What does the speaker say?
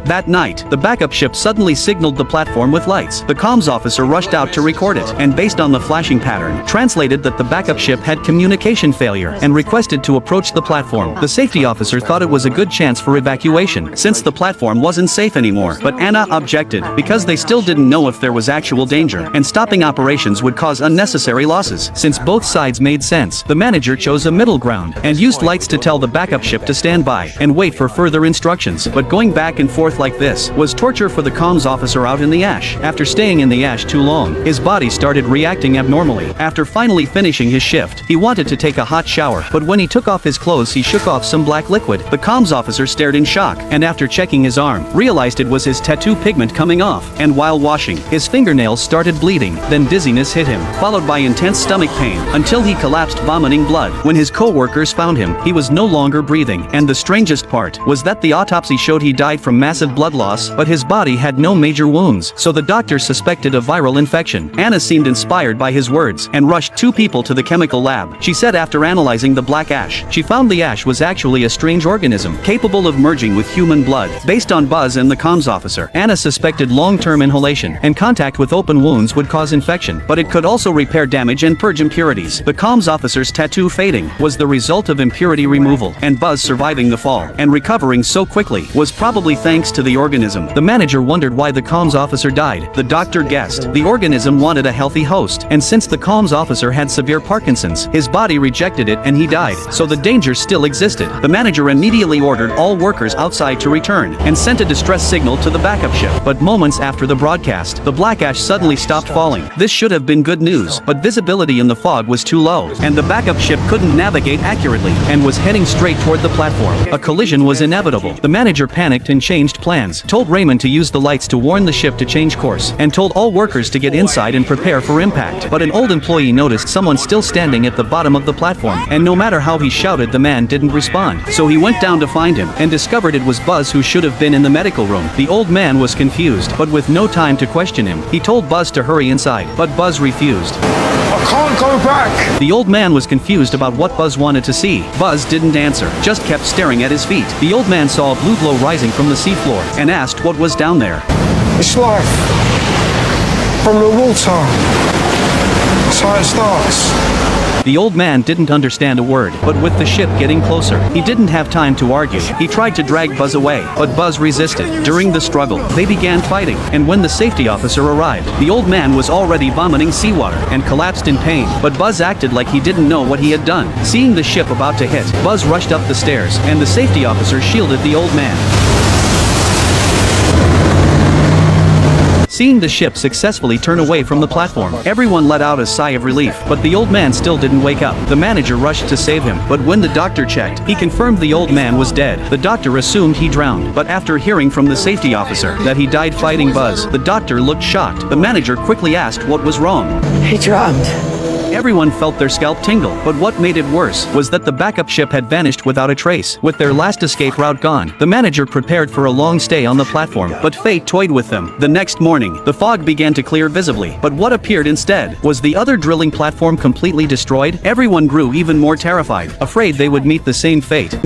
That night, the backup ship suddenly signaled the platform with lights. The comms officer rushed out to record it, and based on the flashing pattern, translated that the backup ship had communication failure and requested to approach the platform. The safety officer thought it was a good chance for evacuation, since the platform wasn't safe anymore. But Anna objected, because they still didn't know if there was actual danger, and stopping operations would cause unnecessary losses. Since both sides made sense, the manager chose a middle ground, and used lights to tell the backup ship to stand by, and wait for further instructions. But going back and forth like this, was torture for the comms officer out in the ash. After staying in the ash too long, his body started reacting abnormally. After finally finishing his shift, he wanted to take a hot shower, but when he took off his clothes he shook off some black liquid. The comms officer stared in shock, and after checking his arm, realized it was his tattoo pigment coming off, and while washing, his fingernails started bleeding. Then dizziness hit him, followed by intense stomach pain, until he collapsed vomiting blood. When his co-workers found him, he was no longer breathing, and the strangest part was that the autopsy showed he died from massive blood loss, but his body had no major wounds, so the doctor suspected a viral infection. Anna seemed inspired by his words, and rushed 2 people to the chemical lab. She said after analyzing the black ash, she found the ash was actually a strange organism, capable of merging with human blood. Based on Buzz and the comms officer, Anna suspected long-term inhalation and contact with open wounds would cause infection, but it could also repair damage and purge impurities. The comms officer's tattoo fading was the result of impurity removal, and Buzz surviving the fall and recovering so quickly was probably thanks to the organism. The manager wondered why the comms officer died. The doctor guessed the organism wanted a healthy host, and since the comms officer had severe Parkinson's, his body rejected it and he died, so the danger still existed. The manager immediately ordered all workers outside to return, and sent a distress signal to the backup ship. But moments after the broadcast, the black ash suddenly stopped falling. This should have been good news, but visibility in the fog was too low, and the backup ship couldn't navigate accurately, and was heading straight toward the platform. A collision was inevitable. The manager panicked and changed plans, told Raymond to use the lights to warn the ship to change course, and told all workers to get inside and prepare for impact. But an old employee noticed someone still standing at the bottom of the platform, and no matter how he shouted, the man didn't respond. So he went down to find him, and discovered it was Buzz, who should have been in the medical room. The old man was confused, but with no time to question him, he told Buzz to hurry inside, but Buzz refused. I can't go back! The old man was confused about what Buzz wanted to see. Buzz didn't answer, just kept staring at his feet. The old man saw a blue glow rising from the seafloor, and asked what was down there. It's life. From the water. That's how it starts. The old man didn't understand a word, but with the ship getting closer, he didn't have time to argue. He tried to drag Buzz away, but Buzz resisted. During the struggle, they began fighting, and when the safety officer arrived, the old man was already vomiting seawater and collapsed in pain, but Buzz acted like he didn't know what he had done. Seeing the ship about to hit, Buzz rushed up the stairs, and the safety officer shielded the old man. Seeing the ship successfully turn away from the platform, everyone let out a sigh of relief, but the old man still didn't wake up. The manager rushed to save him, but when the doctor checked, he confirmed the old man was dead. The doctor assumed he drowned, but after hearing from the safety officer that he died fighting Buzz, the doctor looked shocked. The manager quickly asked what was wrong. He drowned. Everyone felt their scalp tingle, but what made it worse was that the backup ship had vanished without a trace. With their last escape route gone, the manager prepared for a long stay on the platform, but fate toyed with them. The next morning, the fog began to clear visibly, but what appeared instead was the other drilling platform completely destroyed. Everyone grew even more terrified, afraid they would meet the same fate.